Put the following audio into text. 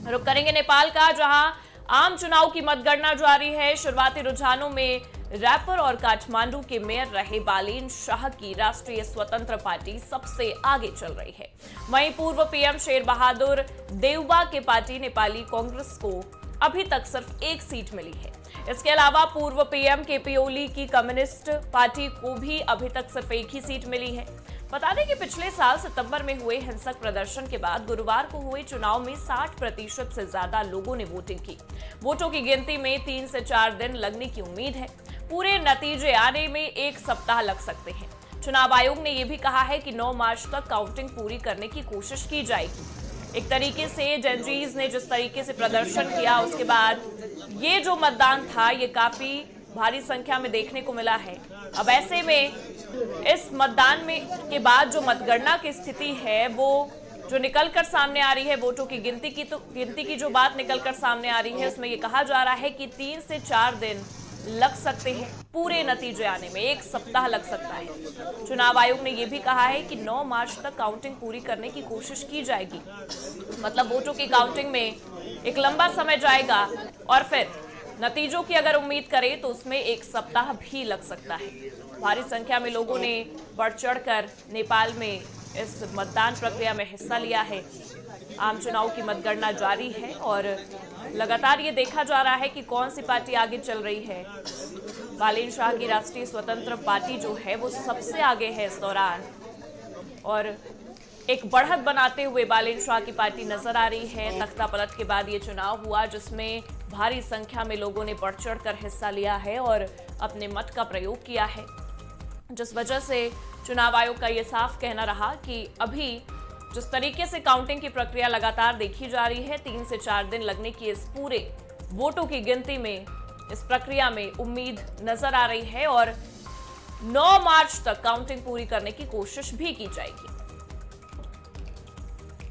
रुक करेंगे नेपाल का, जहां आम चुनाव की मतगणना जारी है। शुरुआती रुझानों में रैपर और काठमांडू के मेयर रहे बालेन शाह की राष्ट्रीय स्वतंत्र पार्टी सबसे आगे चल रही है। वहीं पूर्व पीएम शेर बहादुर देउबा के पार्टी नेपाली कांग्रेस को अभी तक सिर्फ एक सीट मिली है। इसके अलावा पूर्व पीएम केपी ओली की कम्युनिस्ट पार्टी को भी अभी तक सिर्फ एक ही सीट मिली है। बता दें कि पिछले साल सितंबर में हुए हिंसक प्रदर्शन के बाद गुरुवार को हुए चुनाव में 60% से ज्यादा लोगों ने वोटिंग की। वोटों की गिनती में 3 से 4 दिन लगने की उम्मीद है। पूरे नतीजे आने में 1 सप्ताह लग सकते हैं। चुनाव आयोग ने यह भी कहा है कि 9 मार्च तक काउंटिंग पूरी करने की कोशिश की जाएगी। एक तरीके से जेनजीज ने जिस तरीके से प्रदर्शन किया, उसके बाद ये जो मतदान था ये काफी भारी संख्या में देखने को मिला है। अब ऐसे में इस मतदान में के बाद जो मतगणना की स्थिति है वो जो निकलकर सामने आ रही है, वोटों की गिनती की जो बात निकलकर सामने आ रही है, उसमें ये कहा जा रहा है कि 3 से 4 दिन लग सकते हैं पूरे नतीजे आने में, 1 सप्ताह लग सकता है। चुनाव आयोग ने यह भी कहा है कि 9 मार्च तक काउंटिंग पूरी करने की कोशिश की जाएगी। मतलब वोटों की काउंटिंग में एक लंबा समय जाएगा और फिर नतीजों की अगर उम्मीद करें तो उसमें 1 सप्ताह भी लग सकता है। भारी संख्या में लोगों ने बढ़ चढ़कर नेपाल में इस मतदान प्रक्रिया में हिस्सा लिया है। आम चुनाव की मतगणना जारी है और लगातार ये देखा जा रहा है कि कौन सी पार्टी आगे चल रही है। बालेन शाह की राष्ट्रीय स्वतंत्र पार्टी जो है वो सबसे आगे है इस दौरान और एक बढ़त बनाते हुए बालेन शाह की पार्टी नजर आ रही है। तख्ता पलट के बाद ये चुनाव हुआ जिसमें भारी संख्या में लोगों ने बढ़ चढ़कर हिस्सा लिया है और अपने मत का प्रयोग किया है, जिस वजह से चुनाव आयोग का ये साफ कहना रहा कि अभी जिस तरीके से काउंटिंग की प्रक्रिया लगातार देखी जा रही है, 3 से 4 दिन लगने की इस पूरे वोटों की गिनती में, इस प्रक्रिया में उम्मीद नजर आ रही है और 9 मार्च तक काउंटिंग पूरी करने की कोशिश भी की जाएगी।